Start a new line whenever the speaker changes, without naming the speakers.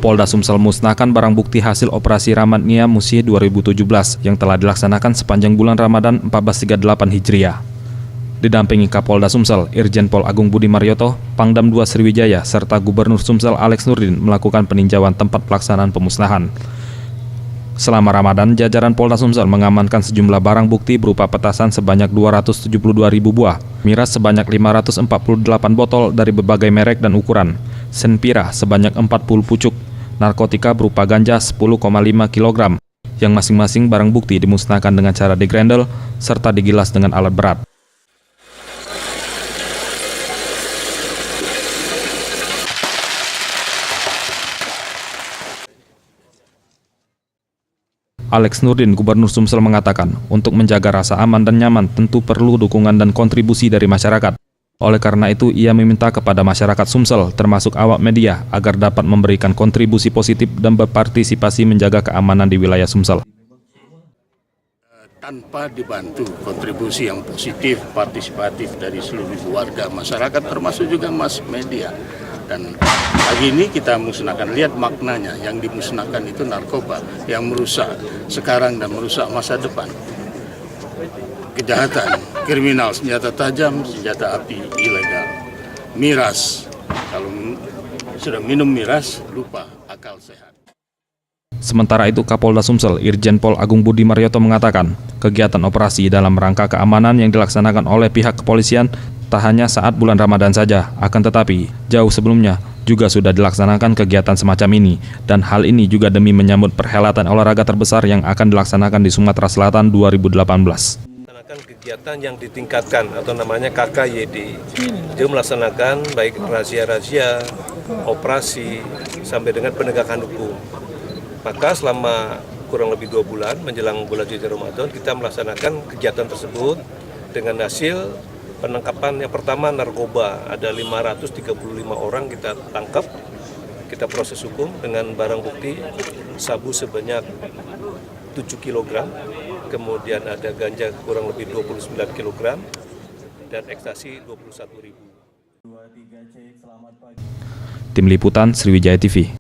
Kapolda Sumsel musnahkan barang bukti hasil operasi Ramadnia Musi 2017 yang telah dilaksanakan sepanjang bulan Ramadan 1438 Hijriah. Didampingi Kapolda Sumsel, Irjen Pol Agung Budi Marioto, Pangdam II Sriwijaya, serta Gubernur Sumsel Alex Nurdin melakukan peninjauan tempat pelaksanaan pemusnahan. Selama Ramadan, jajaran Polda Sumsel mengamankan sejumlah barang bukti berupa petasan sebanyak 272.000 buah, miras sebanyak 548 botol dari berbagai merek dan ukuran, senpira sebanyak 40 pucuk, narkotika berupa ganja 10,5 kg, yang masing-masing barang bukti dimusnahkan dengan cara digrendel serta digilas dengan alat berat. Alex Nurdin, Gubernur Sumsel mengatakan, untuk menjaga rasa aman dan nyaman tentu perlu dukungan dan kontribusi dari masyarakat. Oleh karena itu, ia meminta kepada masyarakat Sumsel, termasuk awak media, agar dapat memberikan kontribusi positif dan berpartisipasi menjaga keamanan di wilayah Sumsel.
Tanpa dibantu kontribusi yang positif, partisipatif dari seluruh warga masyarakat, termasuk juga mass media. Dan pagi ini kita musnahkan, lihat maknanya, yang dimusnahkan itu narkoba yang merusak sekarang dan merusak masa depan. Kejahatan, kriminal, senjata tajam, senjata api ilegal, miras. Kalau sudah minum miras, lupa akal sehat.
Sementara itu, Kapolda Sumsel, Irjen Pol Agung Budi Marioto mengatakan, kegiatan operasi dalam rangka keamanan yang dilaksanakan oleh pihak kepolisian tak hanya saat bulan Ramadan saja, akan tetapi jauh sebelumnya juga sudah dilaksanakan kegiatan semacam ini, dan hal ini juga demi menyambut perhelatan olahraga terbesar yang akan dilaksanakan di Sumatera Selatan 2018.
Melaksanakan kegiatan yang ditingkatkan atau namanya KKYD. Dia melaksanakan baik razia-razia, operasi, sampai dengan penegakan hukum. Maka selama kurang lebih 2 bulan menjelang bulan suci Ramadan, kita melaksanakan kegiatan tersebut dengan hasil penangkapan yang pertama narkoba, ada 535 orang kita tangkap, kita proses hukum dengan barang bukti sabu sebanyak 7 kg, kemudian ada ganja kurang lebih 29 kg, dan ekstasi 21.000.
Tim Liputan Sriwijaya TV.